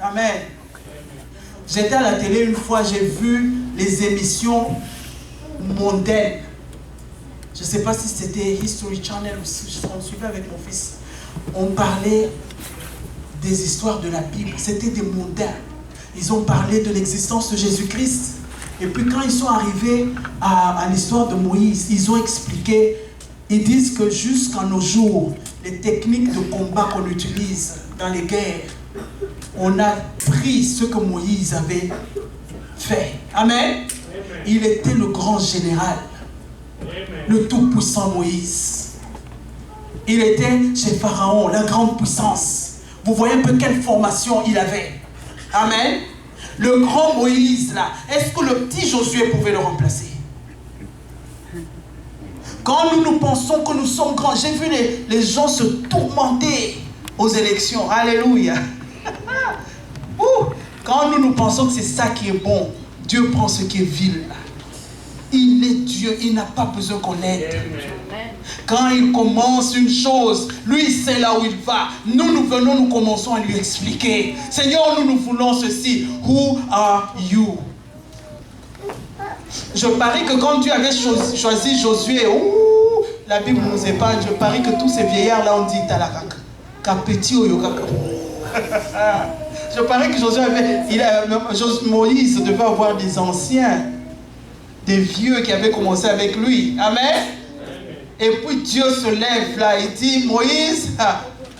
Amen. J'étais à la télé une fois, j'ai vu les émissions mondaines. Je ne sais pas si c'était History Channel ou si on suivait avec mon fils. On parlait des histoires de la Bible. C'était des mondains. Ils ont parlé de l'existence de Jésus-Christ. Et puis quand ils sont arrivés à l'histoire de Moïse, ils ont expliqué, ils disent que jusqu'à nos jours, les techniques de combat qu'on utilise dans les guerres, on a pris ce que Moïse avait fait. Amen. Il était le grand général, le tout-puissant Moïse. Il était chez Pharaon, la grande puissance. Vous voyez un peu quelle formation il avait. Amen. Le grand Moïse, là, est-ce que le petit Josué pouvait le remplacer? Quand nous pensons que nous sommes grands, j'ai vu les gens se tourmenter aux élections. Alléluia. Quand nous pensons que c'est ça qui est bon, Dieu prend ce qui est vil. Il est Dieu, il n'a pas besoin qu'on l'aide. Quand il commence une chose, lui il sait là où il va. Nous venons, nous commençons à lui expliquer. Seigneur, nous voulons ceci. Who are you? Je parie que quand Dieu avait choisi Josué, la Bible nous épargne, je parie que tous ces vieillards là ont dit Talakak. Kapeti oyokaka. Je parie que Josué Moïse devait avoir des anciens, des vieux qui avaient commencé avec lui. Amen. Et puis Dieu se lève là et dit, Moïse,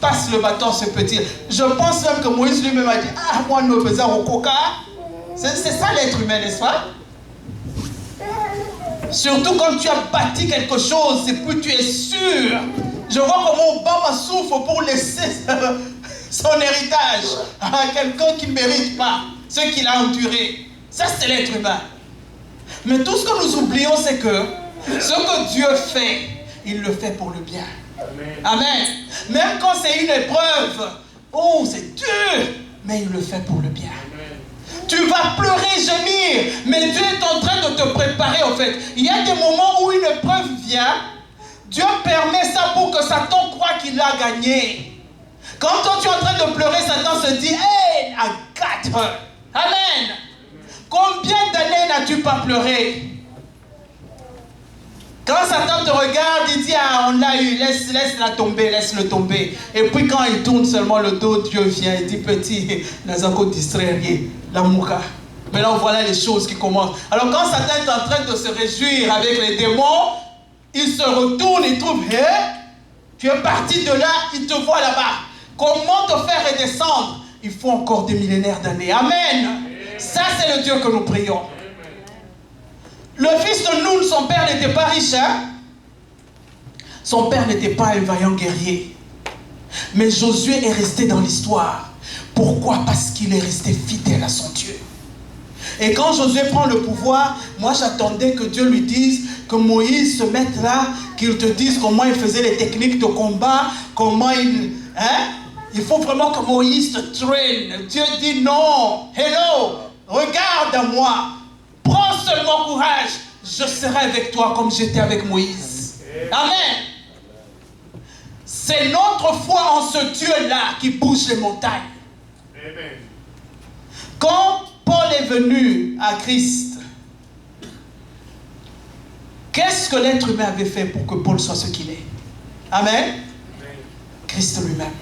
passe le bâton ce petit. Je pense même que Moïse lui-même a dit, moi nous faisons au coca. C'est ça l'être humain, n'est-ce pas? Surtout quand tu as bâti quelque chose et puis tu es sûr. Je vois comment Obama souffre pour laisser son héritage à quelqu'un qui ne mérite pas ce qu'il a enduré. Ça, c'est l'être humain. Mais tout ce que nous oublions, c'est que ce que Dieu fait, il le fait pour le bien. Amen. Amen. Même quand c'est une épreuve, c'est dur, mais il le fait pour le bien. Amen. Tu vas pleurer, gémir, mais Dieu est en train de te préparer en fait. Il y a des moments où une épreuve vient, Dieu permet ça pour que Satan croit qu'il a gagné. Quand toi tu es en train de pleurer, Satan se dit, hey, I got her. Amen. Combien d'années n'as-tu pas pleuré? Quand Satan te regarde, il dit, on l'a eu, laisse-la tomber, laisse-le tomber. Et puis quand il tourne seulement le dos, Dieu vient et dit, petit, n'a encore distrait, la mouka. Maintenant voilà les choses qui commencent. Alors quand Satan est en train de se réjouir avec les démons, il se retourne, il trouve, tu es parti de là, il te voit là-bas. Comment te faire redescendre? Il faut encore des millénaires d'années. Amen. Ça c'est le Dieu que nous prions. Le fils de Noun, son père n'était pas riche. Son père n'était pas un vaillant guerrier. Mais Josué est resté dans l'histoire. Pourquoi? Parce qu'il est resté fidèle à son Dieu. Et quand Josué prend le pouvoir, moi j'attendais que Dieu lui dise, que Moïse se mette là, qu'il te dise comment il faisait les techniques de combat, comment il... Il faut vraiment que Moïse te traîne. Dieu dit non. Hello, regarde à moi. Prends seulement courage. Je serai avec toi comme j'étais avec Moïse. Amen. C'est notre foi en ce Dieu-là qui bouge les montagnes. Amen. Quand Paul est venu à Christ, qu'est-ce que l'être humain avait fait pour que Paul soit ce qu'il est? Amen. Amen. Christ lui-même.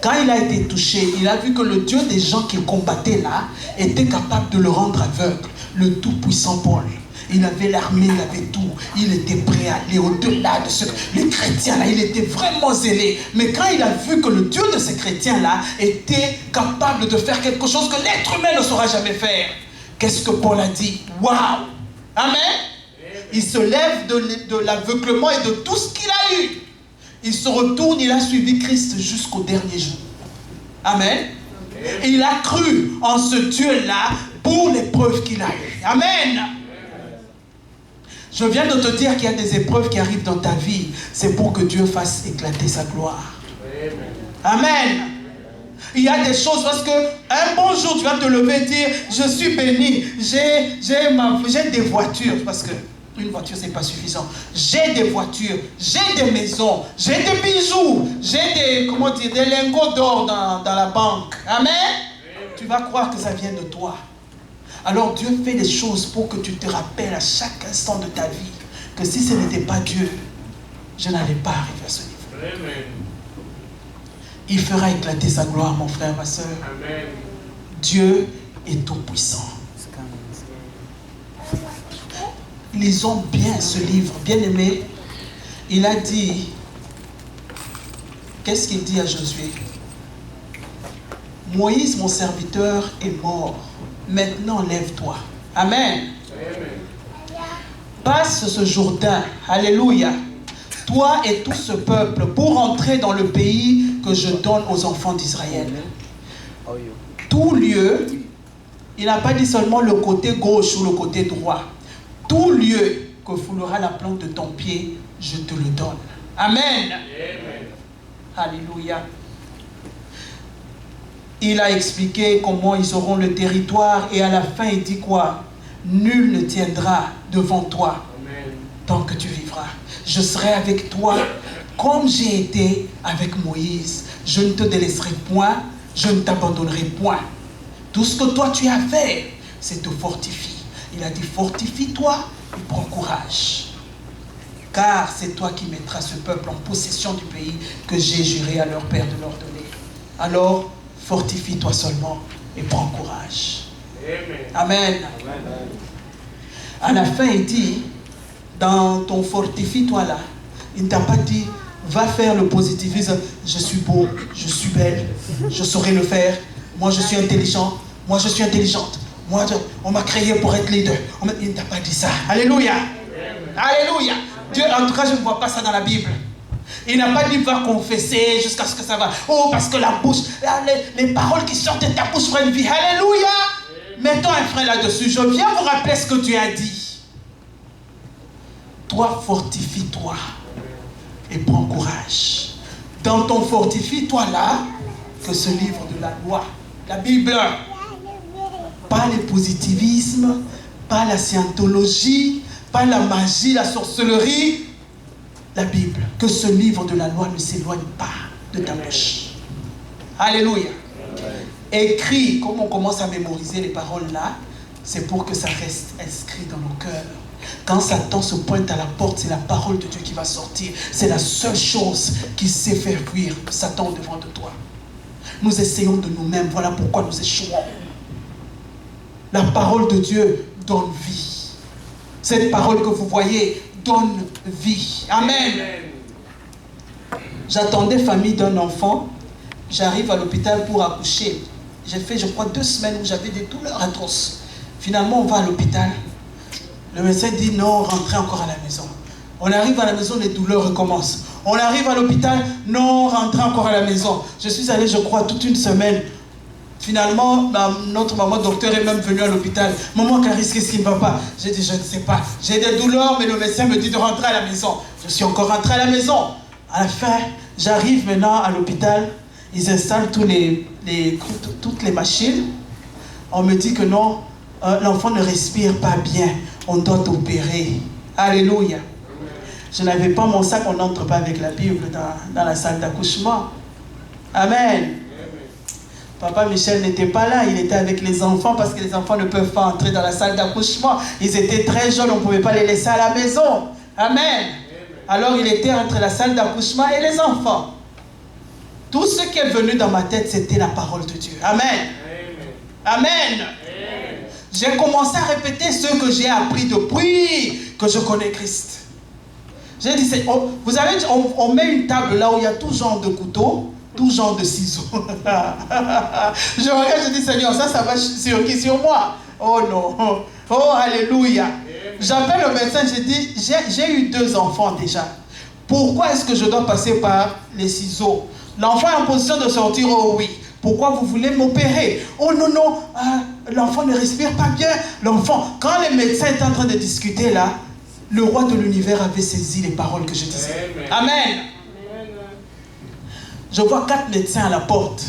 Quand il a été touché, il a vu que le Dieu des gens qu'il combattait là était capable de le rendre aveugle. Le tout-puissant Paul. Il avait l'armée, il avait tout. Il était prêt à aller au-delà de ce que les chrétiens là, il était vraiment zélé. Mais quand il a vu que le Dieu de ces chrétiens là était capable de faire quelque chose que l'être humain ne saura jamais faire, qu'est-ce que Paul a dit? Waouh! Amen! Il se lève de l'aveuglement et de tout ce qu'il a eu. Il se retourne, il a suivi Christ jusqu'au dernier jour. Amen. Et il a cru en ce Dieu-là pour l'épreuve qu'il a eue. Amen. Je viens de te dire qu'il y a des épreuves qui arrivent dans ta vie. C'est pour que Dieu fasse éclater sa gloire. Amen. Il y a des choses parce que un bon jour tu vas te lever et dire, je suis béni, j'ai des voitures parce que Une voiture, c'est pas suffisant. J'ai des voitures, j'ai des maisons, j'ai des bijoux, j'ai des, comment dire, des lingots d'or dans la banque. Amen. Tu vas croire que ça vient de toi. Alors Dieu fait des choses pour que tu te rappelles à chaque instant de ta vie que si ce n'était pas Dieu, je n'allais pas arriver à ce niveau. Amen. Il fera éclater sa gloire, mon frère, ma soeur. Amen. Dieu est tout puissant. Lisons bien ce livre, bien aimé. Il a dit, qu'est-ce qu'il dit à Josué? Moïse, mon serviteur, est mort. Maintenant, lève-toi. Amen. Amen. Passe ce Jourdain. Alléluia. Toi et tout ce peuple pour entrer dans le pays que je donne aux enfants d'Israël. Tout lieu, il n'a pas dit seulement le côté gauche ou le côté droit. Tout lieu que foulera la plante de ton pied, je te le donne. Amen. Amen. Alléluia. Il a expliqué comment ils auront le territoire et à la fin il dit quoi? Nul ne tiendra devant toi. Amen. Tant que tu vivras. Je serai avec toi comme j'ai été avec Moïse. Je ne te délaisserai point, je ne t'abandonnerai point. Tout ce que toi tu as fait, c'est te fortifier. Il a dit fortifie-toi et prends courage. Car c'est toi qui mettras ce peuple en possession du pays que j'ai juré à leur père de leur donner. Alors, fortifie-toi seulement et prends courage. Amen. Amen. À la fin, il dit, dans ton fortifie-toi là, il ne t'a pas dit, va faire le positivisme, je suis beau, je suis belle, je saurai le faire, moi je suis intelligent, moi je suis intelligente, moi on m'a créé pour être leader. Il ne t'a pas dit ça. Alléluia. Alléluia. Dieu, en tout cas, je ne vois pas ça dans la Bible. Il n'a pas dit va confesser jusqu'à ce que ça va. Oh, parce que la bouche, les paroles qui sortent de ta bouche feraient une vie. Alléluia. Mettons un frein là-dessus. Je viens vous rappeler ce que Dieu a dit. Toi, fortifie-toi et prends courage. Dans ton fortifie-toi là, que ce livre de la loi, la Bible, pas le positivisme, pas la scientologie, pas la magie, la sorcellerie, la Bible, que ce livre de la loi ne s'éloigne pas de ta bouche. Alléluia. Écrit, comme on commence à mémoriser les paroles là, c'est pour que ça reste inscrit dans nos cœurs. Quand Satan se pointe à la porte, c'est la parole de Dieu qui va sortir. C'est la seule chose qui sait faire fuir Satan devant de toi. Nous essayons de nous-mêmes, voilà pourquoi nous échouons. La parole de Dieu donne vie. Cette parole que vous voyez donne vie. Amen. J'attendais famille d'un enfant. J'arrive à l'hôpital pour accoucher. J'ai fait, je crois, 2 semaines où j'avais des douleurs atroces. Finalement, on va à l'hôpital. Le médecin dit non, rentrez encore à la maison. On arrive à la maison, les douleurs recommencent. On arrive à l'hôpital, non, rentrez encore à la maison. Je suis allé, je crois, toute une semaine. Finalement, notre maman docteur est même venue à l'hôpital. Maman Clarisse, qu'est-ce qui ne va pas? J'ai dit, je ne sais pas. J'ai des douleurs, mais le médecin me dit de rentrer à la maison. Je suis encore rentré à la maison. À la fin, j'arrive maintenant à l'hôpital. Ils installent toutes les machines. On me dit que non, l'enfant ne respire pas bien. On doit t'opérer. Alléluia. Je n'avais pas mon sac, on n'entre pas avec la Bible dans la salle d'accouchement. Amen. Papa Michel n'était pas là, il était avec les enfants parce que les enfants ne peuvent pas entrer dans la salle d'accouchement. Ils étaient très jeunes, on ne pouvait pas les laisser à la maison. Amen. Alors il était entre la salle d'accouchement et les enfants. Tout ce qui est venu dans ma tête, c'était la parole de Dieu. Amen. Amen. J'ai commencé à répéter ce que j'ai appris depuis que je connais Christ. J'ai dit, vous savez, on met une table là où il y a tout genre de couteaux, tout genre de ciseaux. Je regarde, je dis, Seigneur, ça va sur qui? Sur moi? Oh non. Oh, alléluia. J'appelle le médecin, je dis, j'ai eu 2 enfants déjà. Pourquoi est-ce que je dois passer par les ciseaux? L'enfant est en position de sortir, oh oui. Pourquoi vous voulez m'opérer? Oh non, non, l'enfant ne respire pas bien. L'enfant, quand les médecins étaient en train de discuter là, le roi de l'univers avait saisi les paroles que je disais. Amen. Amen. Je vois 4 médecins à la porte,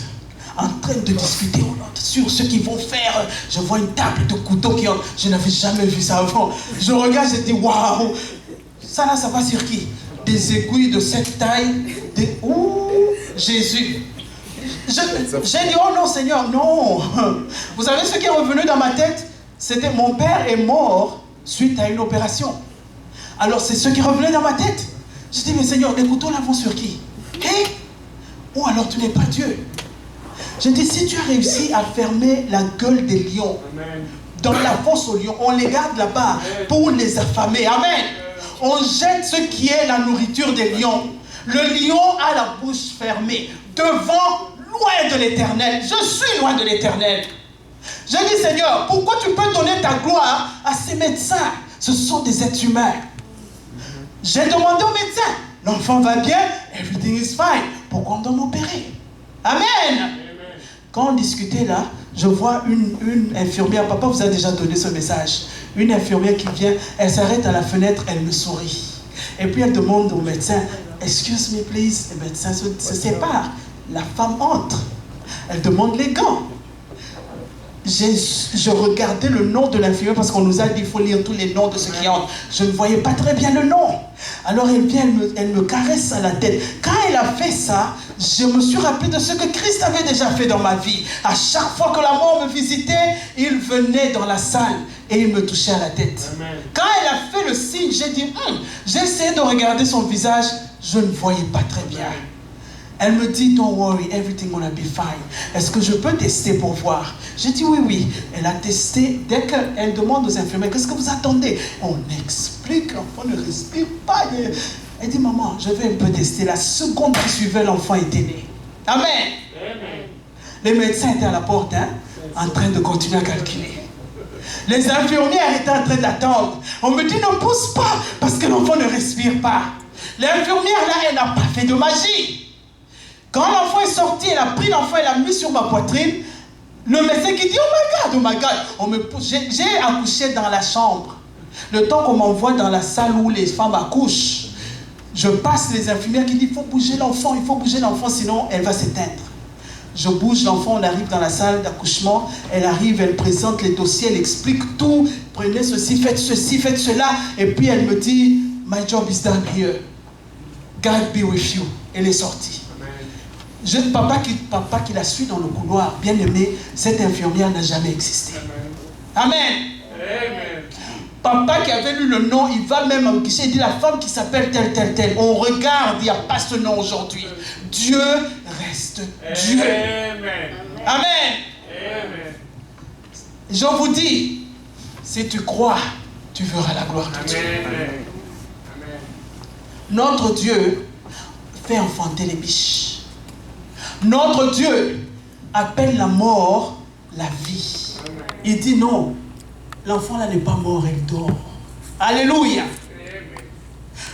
en train de discuter au nom de sur ce qu'ils vont faire. Je vois une table de couteaux qui entre. Je n'avais jamais vu ça avant. Je regarde, je dis waouh. Ça là, ça va sur qui? Des aiguilles de cette taille. Ouh, Jésus. J'ai dit, oh non Seigneur, non. Vous savez ce qui est revenu dans ma tête? C'était mon père est mort suite à une opération. Alors c'est ce qui revenait dans ma tête. Je dis, mais Seigneur, les couteaux là vont sur qui? Ou alors tu n'es pas Dieu. Je dis, si tu as réussi à fermer la gueule des lions, dans la fosse aux lions, on les garde là-bas pour les affamer. Amen. On jette ce qui est la nourriture des lions. Le lion a la bouche fermée, devant, loin de l'Éternel. Je suis loin de l'Éternel. Je dis, Seigneur, pourquoi tu peux donner ta gloire à ces médecins? Ce sont des êtres humains. J'ai demandé au médecin, l'enfant va bien, everything is fine. Pourquoi on doit m'opérer? Amen. Quand on discutait là, je vois une infirmière, papa vous a déjà donné ce message, une infirmière qui vient, elle s'arrête à la fenêtre, elle me sourit. Et puis elle demande au médecin, excuse me please, le médecin se sépare. La femme entre, elle demande les gants. Je regardais le nom de l'infirmière parce qu'on nous a dit qu'il faut lire tous les noms de ceux qui entrent. Je ne voyais pas très bien le nom. Alors elle vient, elle me caresse à la tête. Quand elle a fait ça, je me suis rappelé de ce que Christ avait déjà fait dans ma vie. À chaque fois que la mort me visitait, il venait dans la salle et il me touchait à la tête. Amen. Quand elle a fait le signe, j'ai dit, j'ai essayé de regarder son visage, je ne voyais pas très bien. Elle me dit, don't worry, everything gonna be fine. Est-ce que je peux tester pour voir? J'ai dit oui, oui. Elle a testé. Dès qu'elle demande aux infirmières, qu'est-ce que vous attendez? On explique, l'enfant ne respire pas. Elle dit, maman, je vais un peu tester. La seconde qui suivait, l'enfant était né. Amen. Amen. Les médecins étaient à la porte, en train de continuer à calculer. Les infirmières étaient en train d'attendre. On me dit, ne pousse pas, parce que l'enfant ne respire pas. L'infirmière, là, elle n'a pas fait de magie. Quand l'enfant est sorti, elle a pris l'enfant, elle l'a mis sur ma poitrine. Le médecin qui dit, oh my God, j'ai accouché dans la chambre. Le temps qu'on m'envoie dans la salle où les femmes accouchent, je passe les infirmières qui disent, il faut bouger l'enfant, sinon elle va s'éteindre. Je bouge l'enfant, on arrive dans la salle d'accouchement, elle arrive, elle présente les dossiers, elle explique tout, prenez ceci, faites cela, et puis elle me dit, my job is done here. God be with you. Elle est sortie. Papa qui la suit dans le couloir, bien aimé, cette infirmière n'a jamais existé. Amen. Amen. Papa qui avait lu le nom, il va même au guichet, il dit la femme qui s'appelle telle. On regarde, il n'y a pas ce nom aujourd'hui. Dieu reste Dieu. Amen. Amen. Je vous dis, si tu crois, tu verras la gloire de Dieu. Amen. Notre Dieu fait enfanter les biches. Notre Dieu appelle la mort la vie. Amen. Il dit non, l'enfant là n'est pas mort, il dort. Alléluia. Amen.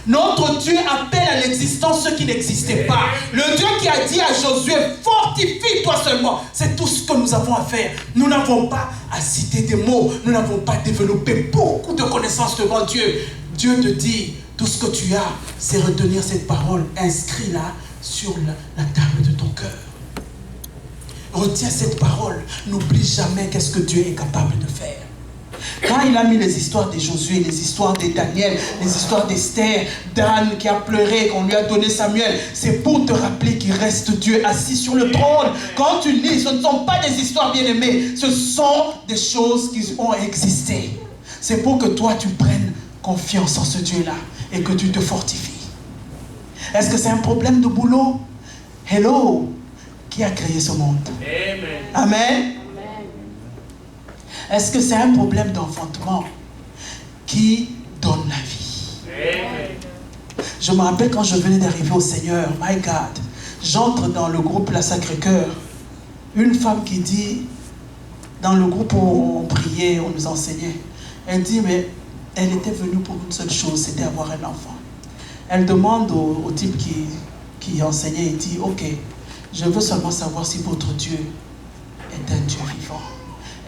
Notre Dieu appelle à l'existence ce qui n'existait pas. Le Dieu qui a dit à Josué, fortifie-toi seulement. C'est tout ce que nous avons à faire. Nous n'avons pas à citer des mots. Nous n'avons pas développé beaucoup de connaissances devant Dieu. Dieu te dit, tout ce que tu as, c'est retenir cette parole, inscris-la sur la table de ton cœur. Retiens cette parole. N'oublie jamais qu'est-ce que Dieu est capable de faire. Quand il a mis les histoires de Josué, les histoires de Daniel, les histoires d'Esther, d'Anne qui a pleuré, qu'on lui a donné Samuel, c'est pour te rappeler qu'il reste Dieu assis sur le trône. Quand tu lis, ce ne sont pas des histoires bien aimées, ce sont des choses qui ont existé. C'est pour que toi tu prennes confiance en ce Dieu-là et que tu te fortifies. Est-ce que c'est un problème de boulot? Hello! Qui a créé ce monde? Amen. Amen. Est-ce que c'est un problème d'enfantement? Qui donne la vie? Amen. Je me rappelle quand je venais d'arriver au Seigneur, my God, j'entre dans le groupe La Sacré-Cœur. Une femme qui dit, dans le groupe où on priait, on nous enseignait, elle dit, mais elle était venue pour une seule chose, c'était avoir un enfant. Elle demande au type qui enseignait, il dit, ok, je veux seulement savoir si votre Dieu est un Dieu vivant.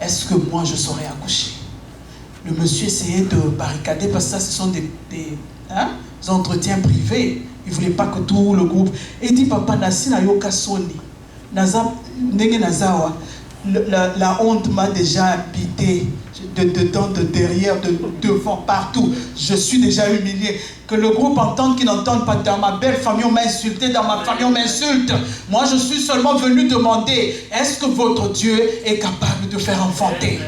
Est-ce que moi je saurais accoucher? Le monsieur essayait de barricader parce que ça ce sont des entretiens privés. Il ne voulait pas que tout le groupe. Il dit, papa, nasi na yoka soni. Naza, nenge nazawa. la honte m'a déjà habité. De dedans, de derrière, de devant, partout. Je suis déjà humilié. Que le groupe entende, qu'il n'entende pas. Dans ma belle famille, on m'a insulté. Dans ma famille, on m'insulte. Moi, je suis seulement venu demander, est-ce que votre Dieu est capable de faire enfanter?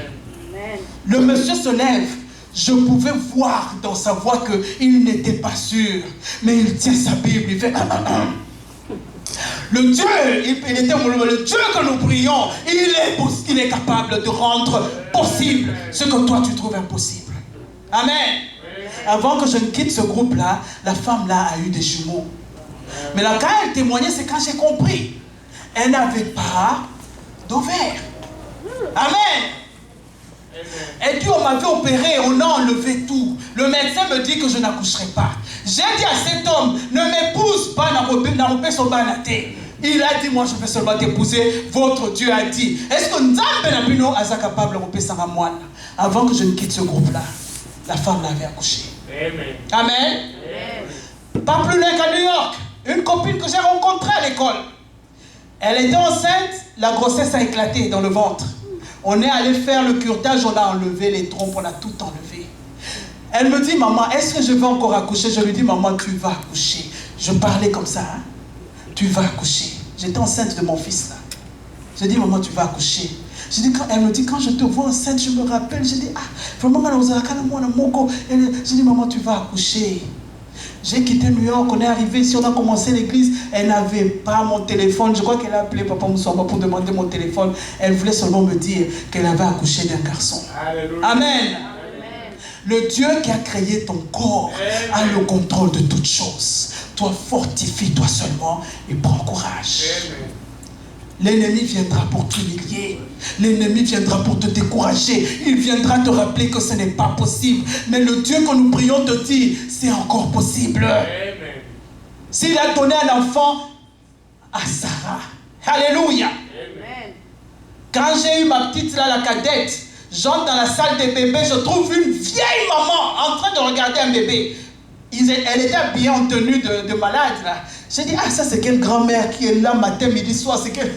Le monsieur se lève. Je pouvais voir dans sa voix qu'il n'était pas sûr. Mais il tient sa Bible. Il fait... Le Dieu, il était le Dieu que nous prions, il est capable de rendre possible ce que toi tu trouves impossible. Amen. Avant que je ne quitte ce groupe-là, la femme-là a eu des jumeaux. Mais là, quand elle témoignait, c'est quand j'ai compris. Elle n'avait pas d'ovaire. Amen. Elle dit, on m'avait opéré, on a enlevé tout. Le médecin me dit que je n'accoucherai pas. J'ai dit à cet homme, ne m'épouse pas, n'arrête son banaté. Il a dit, moi je vais seulement t'épouser. Votre Dieu a dit. Est-ce que Nzambe Nabino a capable de repérer sa moine? Avant que je ne quitte ce groupe-là, la femme l'avait accouché. Amen. Amen. Amen. Pas plus loin qu'à New York, une copine que j'ai rencontrée à l'école. Elle était enceinte, la grossesse a éclaté dans le ventre. On est allé faire le curetage, on a enlevé les trompes, on a tout enlevé. Elle me dit, maman, est-ce que je vais encore accoucher? Je lui dis, maman, tu vas accoucher. Je parlais comme ça, hein? Tu vas accoucher. J'étais enceinte de mon fils là. Je dis, maman, tu vas accoucher. Elle me dit, quand je te vois enceinte, je me rappelle. Je dis, vraiment, je dis, maman, tu vas accoucher. J'ai quitté New York, on est arrivé ici, on a commencé l'église. Elle n'avait pas mon téléphone. Je crois qu'elle a appelé Papa Moussamba pour demander mon téléphone. Elle voulait seulement me dire qu'elle avait accouché d'un garçon. Alléluia. Amen. Le Dieu qui a créé ton corps a le contrôle de toutes choses. Toi, fortifie-toi seulement et prends courage. L'ennemi viendra pour t'humilier. L'ennemi viendra pour te décourager. Il viendra te rappeler que ce n'est pas possible. Mais le Dieu que nous prions te dit, c'est encore possible. S'il a donné un enfant à Sarah. Alléluia. Amen. Quand j'ai eu ma petite là, la cadette, j'entre dans la salle des bébés, je trouve une vieille maman en train de regarder un bébé. Elle était habillée en tenue de malade là. J'ai dit, ça c'est quelle grand-mère qui est là matin, midi, soir, c'est quelle...